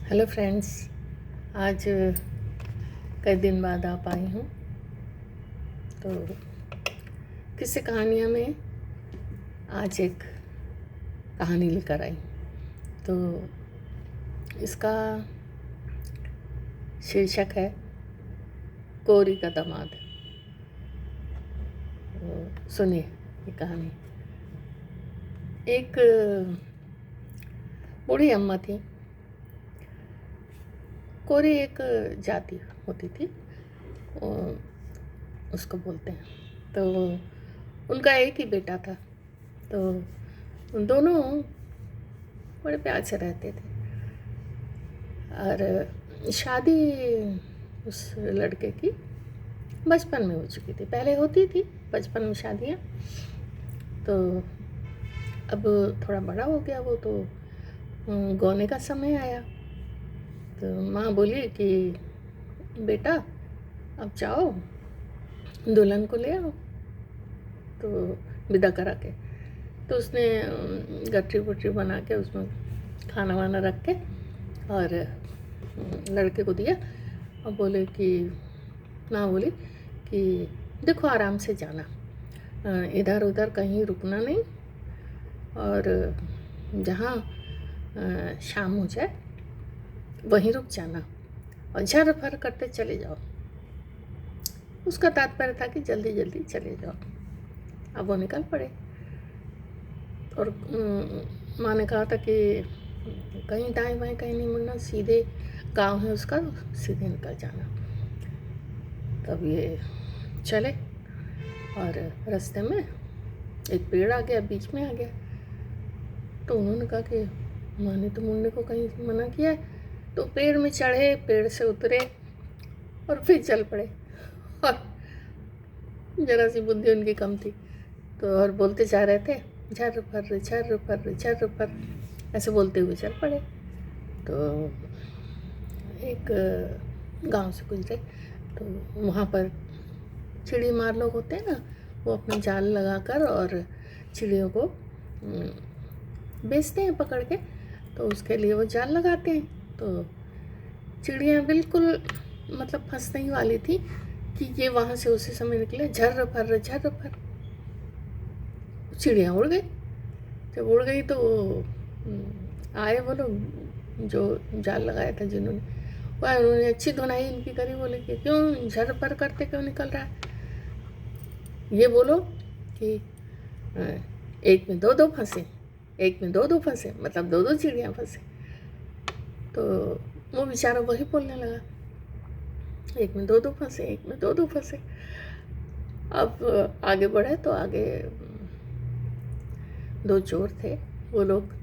Hello friends. आज कई दिन बाद आप आई हूँ तो किस्से कहानियाँ में आज एक कहानी लेकर आई। तो इसका शीर्षक है कोरी का दामाद। सुनिए ये कहानी। एक बूढ़ी अम्मा थी। कोरी एक जाति होती थी, उसको बोलते हैं। तो उनका एक ही बेटा था। तो उन दोनों बड़े प्यार से रहते थे। और शादी उस लड़के की बचपन में हो चुकी थी। पहले होती थी बचपन में शादियाँ, तो अब थोड़ा बड़ा हो गया वो, तो गौने का समय आया। तो माँ बोली कि बेटा अब जाओ दुल्हन को ले आओ, तो विदा करा के। तो उसने गठरी वठरी बना के उसमें खाना वाना रख के और लड़के को दिया और बोले कि माँ बोली कि देखो आराम से जाना, इधर उधर कहीं रुकना नहीं, और जहाँ शाम हो जाए वहीं रुक जाना और झर फर करते चले जाओ। उसका तात्पर्य था कि जल्दी जल्दी चले जाओ। अब वो निकल पड़े और माँ ने कहा था कि कहीं दाएं बाएं कहीं नहीं मुड़ना, सीधे गांव है उसका, सीधे निकल जाना। तब ये चले और रास्ते में एक पेड़ आ गया, बीच में आ गया। तो उन्होंने कहा कि माँ ने तो मुड़ने को कहीं मना किया है। तो पेड़ में चढ़े, पेड़ से उतरे और फिर चल पड़े। और जरा सी बुद्धि उनकी कम थी तो और बोलते जा रहे थे झर फर झर फर झर फर, ऐसे बोलते हुए चल पड़े। तो एक गांव से गुजरे तो वहाँ पर चिड़ी मार लोग होते हैं ना, वो अपना जाल लगाकर और चिड़ियों को बेचते हैं पकड़ के। तो उसके लिए वो जाल लगाते हैं। तो चिड़ियाँ बिल्कुल मतलब फंसने ही वाली थी कि ये वहाँ से उसी समय निकले, झर फर झर फर। चिड़िया उड़ गई। जब उड़ गई तो आए वो लोग जो जाल लगाया था जिन्होंने, वह उन्होंने अच्छी धुनाई इनकी करी। बोले कि क्यों झर पर करते क्यों निकल रहा है, ये बोलो कि एक में दो दो फंसे, एक में दो दो फंसे, मतलब दो दो चिड़िया फंसे। तो वो बेचारा वही बोलने लगा, एक में दो दो फंसे, एक में दो दो फंसे। अब आगे बढ़े तो आगे दो चोर थे। वो लोग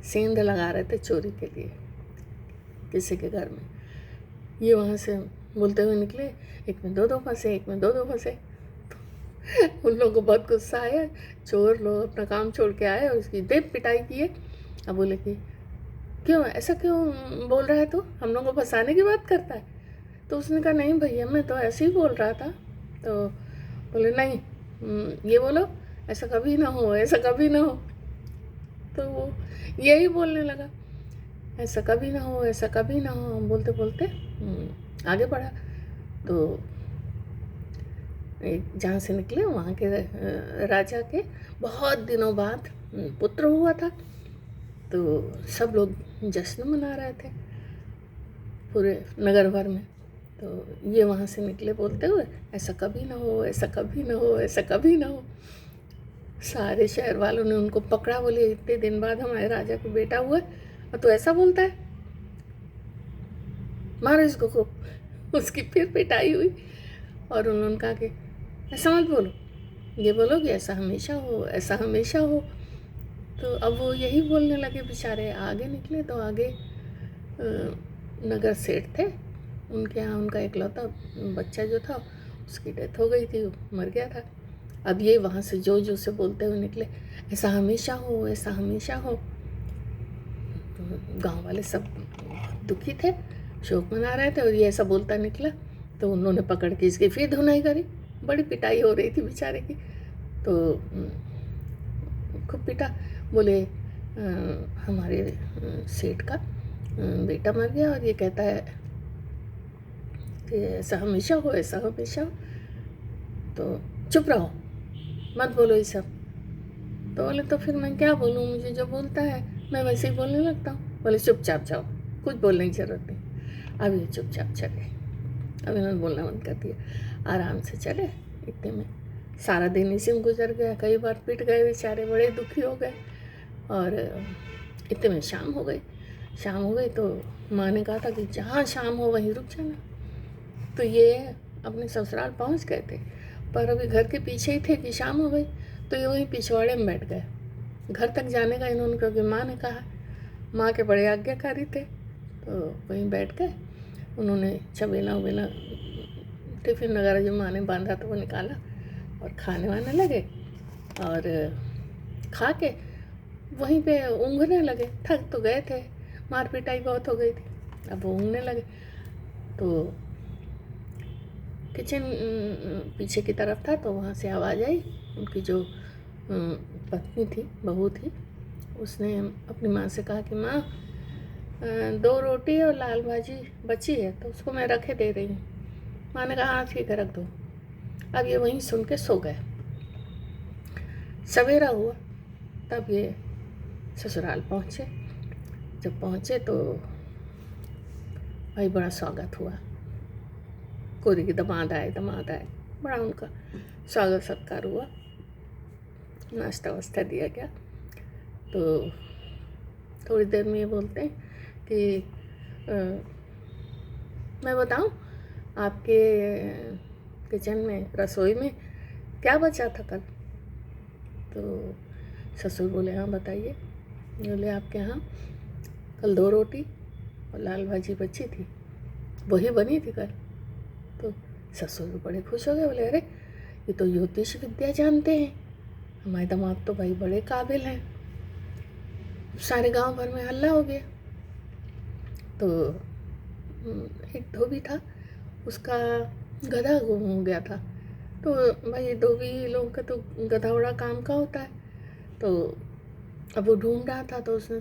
सेंध लगा रहे थे चोरी के लिए किसी के घर में। ये वहाँ से बोलते हुए निकले, एक में दो दो फंसे, एक में दो दो फंसे। तो उन लोगों को बहुत गुस्सा आया। चोर लोग अपना काम छोड़ के आए और उसकी दे पिटाई किए। अब बोले कि क्यों ऐसा क्यों बोल रहा है, तू हम लोगों को फंसाने की बात करता है। तो उसने कहा नहीं भैया मैं तो ऐसे ही बोल रहा था। तो बोले नहीं, ये बोलो ऐसा कभी ना हो, ऐसा कभी ना हो। तो वो यही बोलने लगा, ऐसा कभी ना हो, ऐसा कभी ना हो। बोलते बोलते आगे बढ़ा। तो जहाँ से निकले वहाँ के राजा के बहुत दिनों बाद पुत्र हुआ था। तो सब लोग जश्न मना रहे थे पूरे नगर भर में। तो ये वहाँ से निकले बोलते हुए, ऐसा कभी ना हो, ऐसा कभी ना हो, ऐसा कभी ना हो। सारे शहर वालों ने उनको पकड़ा। बोले इतने दिन बाद हमारे राजा को बेटा हुआ और तो ऐसा बोलता है, मारो इसको खूब। उसकी फिर पिटाई हुई और उन्होंने कहा कि ऐसा मत बोलो, ये बोलो कि ऐसा हमेशा हो, ऐसा हमेशा हो। तो अब वो यही बोलने लगे बेचारे। आगे निकले तो आगे नगर सेठ थे, उनके यहाँ उनका इकलौता बच्चा जो था उसकी डेथ हो गई थी, मर गया था। अब ये वहाँ से जो जो से बोलते हुए निकले, ऐसा हमेशा हो, ऐसा हमेशा हो। तो गांव वाले सब दुखी थे, शोक मना रहे थे और ये ऐसा बोलता निकला। तो उन्होंने पकड़ के इसकी फिर धुनाई करी। बड़ी पिटाई हो रही थी बेचारे की। तो खूब पिटा। बोले हमारे सेठ का बेटा मर गया और ये कहता है कि ऐसा हमेशा हो, ऐसा हमेशा हो। तो चुप रहो, मत बोलो ये सब। तो बोले तो फिर मैं क्या बोलूँ, मुझे जो बोलता है मैं वैसे ही बोलने लगता हूँ। बोले चुपचाप जाओ, कुछ बोलने की ज़रूरत नहीं। अब ये चुपचाप चले, अब इन्होंने बोलना बंद कर दिया, आराम से चले। इतने में सारा दिन इसी में गुजर गया, कई बार पिट गए बेचारे, बड़े दुखी हो गए। और इतने में शाम हो गई। शाम हो गई तो माँ ने कहा था कि जहाँ शाम हो वहीं रुक जाना। तो ये अपने ससुराल पहुँच गए थे, पर अभी घर के पीछे ही थे कि शाम हो गई। तो ये वहीं पिछवाड़े में बैठ गए। घर तक जाने का इन्होंने, क्योंकि माँ ने कहा, माँ के बड़े आज्ञाकारी थे, तो वहीं बैठ गए। उन्होंने छबेला उबेला टिफ़िन वगैरह जो माँ ने बांधा था वो निकाला और खाने वाने लगे। और खा के वहीं पे ऊँघने लगे। थक तो गए थे, मार पिटाई बहुत हो गई थी, अब वो ऊँघने लगे। तो किचन पीछे की तरफ था, तो वहाँ से आवाज़ आई। उनकी जो पत्नी थी, बहू थी, उसने अपनी माँ से कहा कि माँ 2 रोटी और लाल भाजी बची है, तो उसको मैं रखे दे रही हूँ। माँ ने कहा हाँ ठीक है, रख दो। अब ये वहीं सुन के सो गए। सवेरा हुआ तब ये ससुराल पहुँचे। जब पहुँचे तो भाई बड़ा स्वागत हुआ। कोरी के दामाद आए, बड़ा उनका स्वागत सत्कार हुआ, नाश्ता वास्ता दिया गया। तो थोड़ी देर में ये बोलते हैं कि मैं बताऊं आपके किचन में, रसोई में क्या बचा था कल? तो ससुर बोले हाँ बताइए। बोले आपके यहाँ कल 2 रोटी और लाल भाजी बची थी, वही बनी थी कल। तो ससुर बड़े खुश हो गए। बोले अरे ये तो ज्योतिष विद्या जानते हैं, हमारे दामाद तो भाई बड़े काबिल हैं। सारे गांव भर में हल्ला हो गया। तो एक धोबी था, उसका गधा गुम हो गया था। तो भाई धोबी लोगों का तो गधा बड़ा काम का होता है। तो अब वो ढूंढ रहा था, तो उसने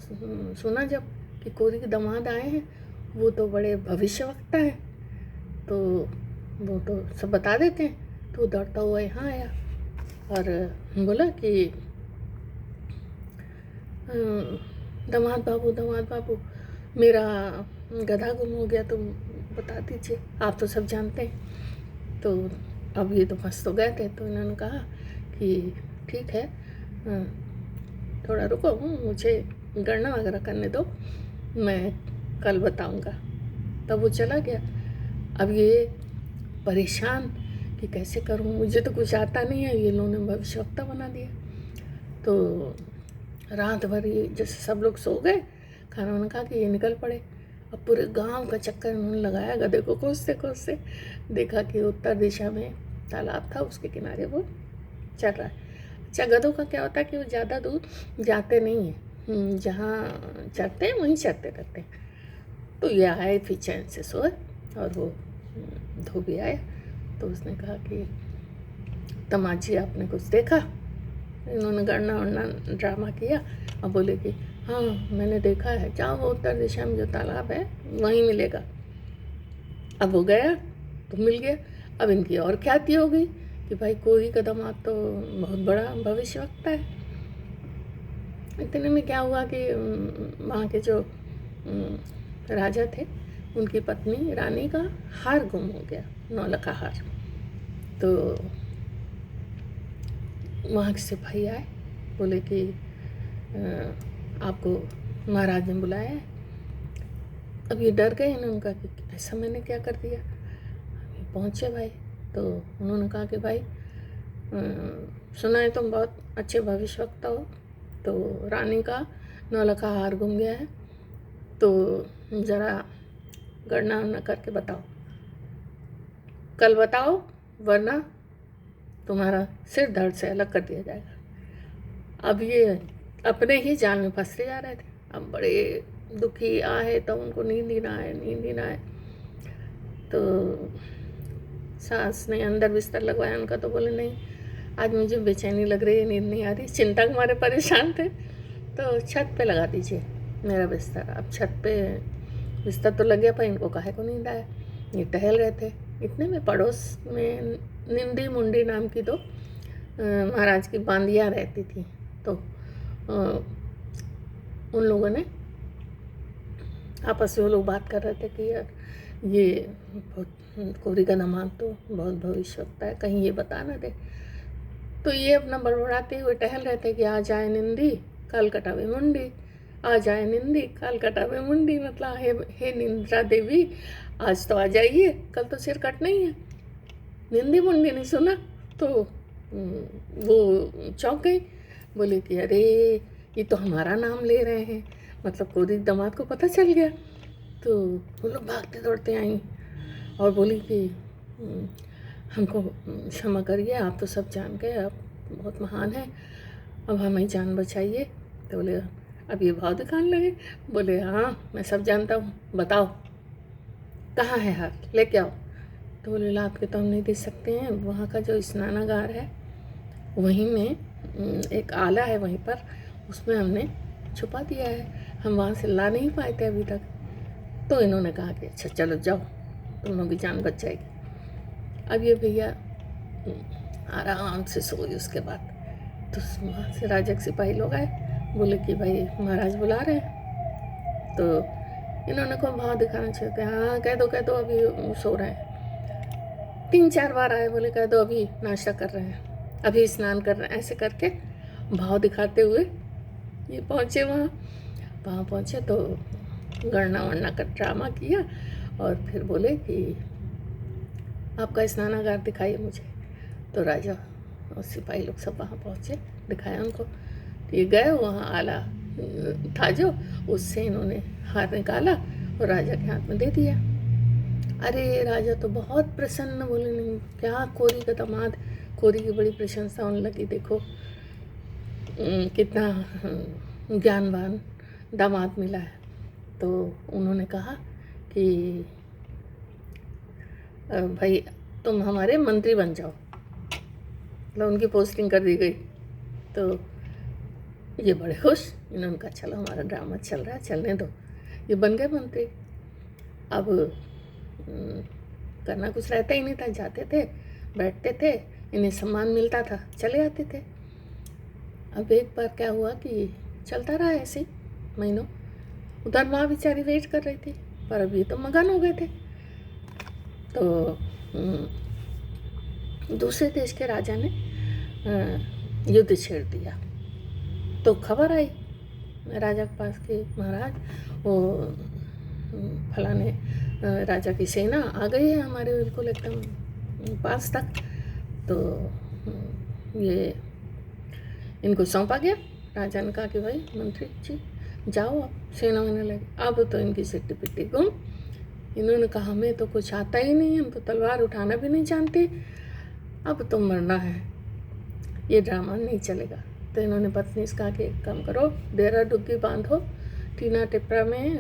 सुना जब कि कोरी के दामाद आए हैं, वो तो बड़े भविष्यवक्ता हैं, तो वो तो सब बता देते हैं। तो दौड़ता हुआ यहाँ आया और बोला कि दामाद बाबू मेरा गधा गुम हो गया, तुम बता दीजिए, आप तो सब जानते हैं। तो अब ये तो फंस तो गए थे। तो इन्होंने कहा कि ठीक है, थोड़ा रुको, मुझे गणना वगैरह करने दो, मैं कल बताऊंगा। तब वो चला गया। अब ये परेशान कि कैसे करूं, मुझे तो कुछ आता नहीं है, ये लोगों ने भविष्यवक्ता बना दिया। तो रात भर ये जैसे सब लोग सो गए, खाना वाना खा के ये निकल पड़े। अब पूरे गांव का चक्कर उन्होंने लगाया, गधे को कोसते कोसते देखा कि उत्तर दिशा में तालाब था, उसके किनारे वो चल रहा है। अच्छा, गधों का क्या होता है कि वो ज़्यादा दूर जाते नहीं हैं, जहाँ चरते हैं वहीं चरते रहते हैं। तो ये आए फिर चैन से सोए, और वो धोबी आया। तो उसने कहा कि दामाद जी आपने कुछ देखा? इन्होंने गणना वणना ड्रामा किया और बोले कि हाँ मैंने देखा है, जाओ वो उत्तर दिशा में जो तालाब है वहीं मिलेगा। अब वो गया तो मिल गया। अब इनकी और ख्याति हो गई कि भाई कोई का दामाद तो बहुत बड़ा भविष्यवक्ता है। इतने में क्या हुआ कि वहाँ के जो राजा थे, उनकी पत्नी रानी का हार गुम हो गया, 9 लखा हार। तो वहाँ के सिपाही आए, बोले कि आपको महाराज ने बुलाया है। अब ये डर गए। इन्होंने कहा कि ऐसा मैंने क्या कर दिया? पहुँचे भाई, तो उन्होंने कहा कि भाई सुना है तुम बहुत अच्छे भविष्यवक्ता हो, तो रानी का 9 लखा हार गुम गया है, तो ज़रा गणना वणना करके बताओ, कल बताओ, वरना तुम्हारा सिर धड़ से अलग कर दिया जाएगा। अब ये अपने ही जाल में फंसते जा रहे थे। अब बड़े दुखी आए, तो उनको नींद ही ना आए। तो सास ने अंदर बिस्तर लगवाया उनका, तो बोले नहीं आज मुझे बेचैनी लग रही है, नींद नहीं आ रही, चिंता के मारे परेशान थे, तो छत पे लगा दीजिए मेरा बिस्तर। अब छत पे बिस्तर तो लग गया पर इनको काहे को नींद आया। ये टहल रहे थे, इतने में पड़ोस में निंदी मुंडी नाम की दो महाराज की बांदियाँ रहती थी। तो उन लोगों ने आपस में वो लोग बात कर रहे थे कि यार ये बहुत कोरी का दामाद तो बहुत भविष्य होता है, कहीं ये बता ना दे। तो ये अपना बड़बड़ाते हुए टहल रहे थे कि आ जाए निंदी काल कटावे मुंडी, आ जाए निंदी काल कटावे मुंडी, मतलब हे निंद्रा देवी आज तो आ जाइए, कल तो सिर कटना ही है। निंदी मुंडी ने सुना तो वो चौंक गई, बोले कि अरे ये तो हमारा नाम ले रहे हैं, मतलब कोरी दामाद को पता चल गया। तो वो लोग भागते दौड़ते आई और बोली कि हमको क्षमा करिए, आप तो सब जान गए, आप बहुत महान हैं, अब हमें जान बचाइए। तो बोले अब ये भाव दिखाने लगे, बोले हाँ मैं सब जानता हूँ, बताओ कहाँ है हाथ, लेके आओ। तो बोले लात के तो हम नहीं दे सकते हैं, वहाँ का जो स्नानागार है वहीं में एक आला है, वहीं पर उसमें हमने छुपा दिया है, हम वहाँ से ला नहीं पाए थे अभी तक। तो इन्होंने कहा कि अच्छा चलो जाओ, तुम लोग की जान बच जाएगी। अब ये भैया आराम से सोए। उसके बाद तो वहाँ से राजा के सिपाही लोग आए, बोले कि भाई महाराज बुला रहे हैं। तो इन्होंने को भाव दिखाना चाहते, हाँ कह दो अभी सो रहे हैं। 3-4 बार आए, बोले कह दो अभी नाश्ता कर रहे हैं, अभी स्नान कर रहे हैं। ऐसे करके भाव दिखाते हुए ये पहुँचे वहाँ पहुँचे तो गणना वणना का ड्रामा किया और फिर बोले कि आपका स्नानागार दिखाइए मुझे। तो राजा और सिपाही लोग सब वहाँ पहुँचे, दिखाया उनको। तो ये गए, वहाँ आला था जो, उससे इन्होंने हाथ निकाला और राजा के हाथ में दे दिया। अरे राजा तो बहुत प्रसन्न, बोले नहीं क्या कोरी का दामाद, कोरी की बड़ी प्रशंसा होने लगी, देखो कितना ज्ञानवान दामाद मिला है। तो उन्होंने कहा कि भाई तुम हमारे मंत्री बन जाओ, मतलब उनकी पोस्टिंग कर दी गई। तो ये बड़े खुश, इन्होंने कहा चलो हमारा ड्रामा चल रहा है, चलने दो। ये बन गए मंत्री। अब करना कुछ रहता ही नहीं था, जाते थे बैठते थे, इन्हें सम्मान मिलता था, चले आते थे। अब एक बार क्या हुआ कि चलता रहा ऐसे महीनों, उधर माँ बेचारी वेट कर रही थी, पर अब ये तो मगन हो गए थे। तो दूसरे देश के राजा ने युद्ध छेड़ दिया। तो खबर आई राजा के पास कि महाराज वो फलाने राजा की सेना आ गई है हमारे बिल्कुल एकदम पास तक। तो ये इनको सौंपा गया। राजा ने कहा कि भाई मंत्री जी जाओ, अब सेना होने लगी। अब तो इनकी सिट्टी पिट्टी गुम। इन्होंने कहा हमें तो कुछ आता ही नहीं, हम तो तलवार उठाना भी नहीं जानते, अब तो मरना है, ये ड्रामा नहीं चलेगा। तो इन्होंने पत्नी से कहा कि एक काम करो, डेरा डुग्गी बांधो, टीना टिपरा में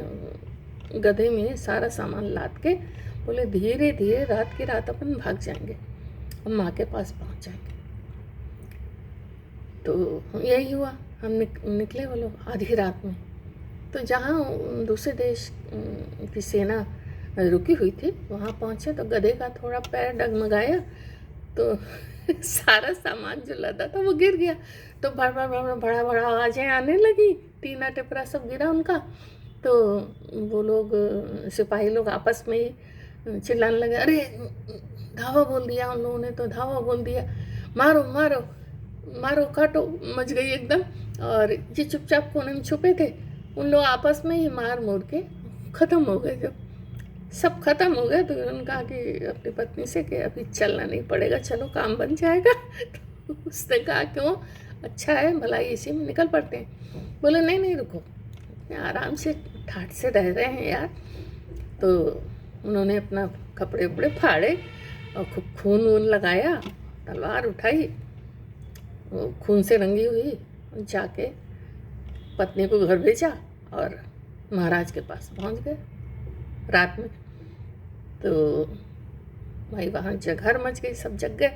गधे में सारा सामान लाद के, बोले धीरे धीरे रात की रात अपन भाग जाएंगे और माँ के पास पहुँच जाएंगे। तो यही हुआ, हम निकले वो लोग आधी रात में। तो जहाँ दूसरे देश की सेना रुकी हुई थी वहाँ पहुँचे तो गधे का थोड़ा पैर डगमगाया तो सारा सामान जो लदा था वो गिर गया। तो बड़ा बड़ा आवाज़ें आने लगी, टीना टिपरा सब गिरा उनका। तो वो लोग सिपाही लोग आपस में ही चिल्लाने लगे, अरे धावा बोल दिया उन लोगों ने, तो धावा बोल दिया, मारो मारो मारो काटो, मच गई एकदम। और ये चुपचाप कोने में छुपे थे, उन लोग आपस में ही मार मोड़ के ख़त्म हो गए। जब सब खत्म हो गया तो उन्होंने कहा कि अपनी पत्नी से कि अभी चलना नहीं पड़ेगा, चलो काम बन जाएगा। तो उसने कहा क्यों, अच्छा है भलाई इसी में निकल पड़ते हैं। बोले नहीं नहीं रुको, आराम से ठाठ से रह रहे हैं यार। तो उन्होंने अपना कपड़े उपड़े फाड़े और खूब खून वून लगाया, तलवार उठाई, वो खून से रंगी हुई, जाके पत्नी को घर भेजा और महाराज के पास पहुंच गए रात में। तो भाई वहाँ जगहर मच गई, सब जग गए।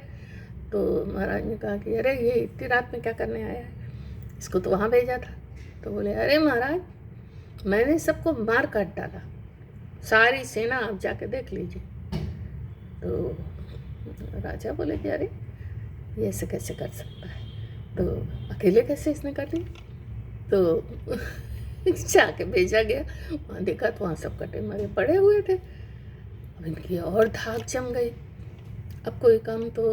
तो महाराज ने कहा कि अरे ये इतनी रात में क्या करने आया है, इसको तो वहाँ भेजा था। तो बोले अरे महाराज मैंने सबको मार काट डाला, सारी सेना आप जाके देख लीजिए। तो राजा बोले कि अरे ये ऐसे कैसे कर सकता है, तो अकेले कैसे इसने कर ली। तो जाके भेजा गया, वहाँ देखा तो वहाँ सब कटे मरे पड़े हुए थे। अब इनकी और धाक जम गई। अब कोई काम तो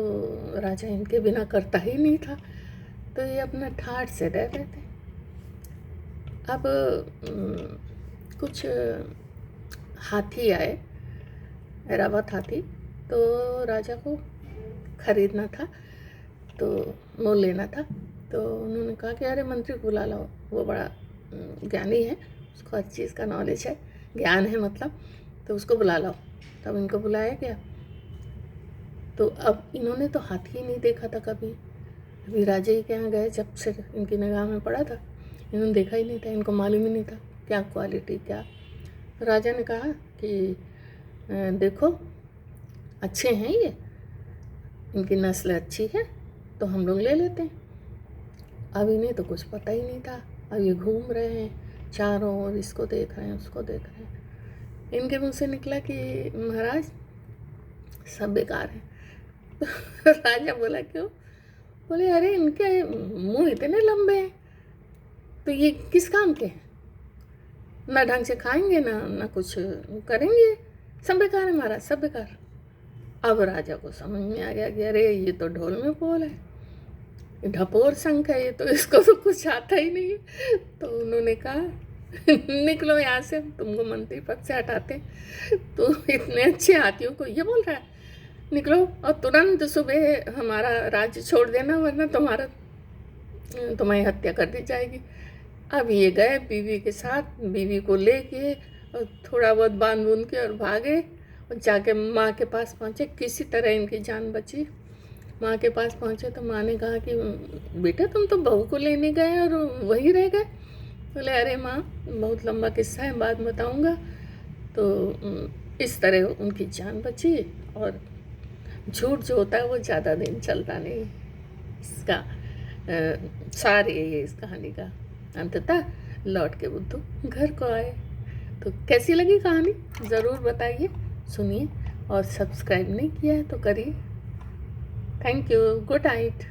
राजा इनके बिना करता ही नहीं था, तो ये अपना ठाठ से रह रहे थे। अब कुछ हाथी आए, ऐरावत हाथी, तो राजा को खरीदना था, तो मोल लेना था। तो उन्होंने कहा कि अरे मंत्री को बुला लाओ, वो बड़ा ज्ञानी है, उसको हर चीज़ का नॉलेज है, ज्ञान है मतलब, तो उसको बुला लाओ। तब इनको बुलाया गया। तो अब इन्होंने तो हाथी ही नहीं देखा था कभी। अभी राजा ही के यहाँ गए, जब से इनकी निगाह में पड़ा था, इन्होंने देखा ही नहीं था, इनको मालूम ही नहीं था क्या क्वालिटी क्या। तो राजा ने कहा कि देखो अच्छे हैं ये, इनकी नस्ल अच्छी है, तो हम लोग ले लेते हैं। अब इन्हें तो कुछ पता ही नहीं था। अब ये घूम रहे हैं चारों ओर, इसको देख रहे हैं उसको देख रहे हैं। इनके मुँह से निकला कि महाराज सब बेकार है। राजा बोला क्यों? बोले अरे इनके मुंह इतने लंबे हैं, तो ये किस काम के हैं, ना ढंग से खाएंगे ना कुछ करेंगे, सब बेकार है महाराज, सब बेकार। अब राजा को समझ में आ गया कि अरे ये तो ढोल में बोल है, ढपोर शंख है ये, तो इसको तो कुछ आता ही नहीं है। तो उन्होंने कहा निकलो यहाँ से, तुमको मंत्री पद से हटाते। तो इतने अच्छे हाथियों को ये बोल रहा है निकलो और तुरंत सुबह हमारा राज्य छोड़ देना, वरना तुम्हारी हत्या कर दी जाएगी। अब ये गए बीवी के साथ, बीवी को लेके और थोड़ा बहुत बांध बूंद के और भागे, और जाके माँ के पास पहुँचे। किसी तरह इनकी जान बची। माँ के पास पहुँचे तो माँ ने कहा कि बेटा तुम तो बहू को लेने गए और वहीं रह गए। बोले अरे माँ बहुत लंबा किस्सा है, बाद बताऊँगा। तो इस तरह उनकी जान बची। और झूठ जो होता है वो ज़्यादा दिन चलता नहीं। इसका सार यही है इस कहानी का। अंततः लौट के बुद्धू घर को आए। तो कैसी लगी कहानी ज़रूर बताइए, सुनिए, और सब्सक्राइब नहीं किया है तो करिए। Thank you, good night.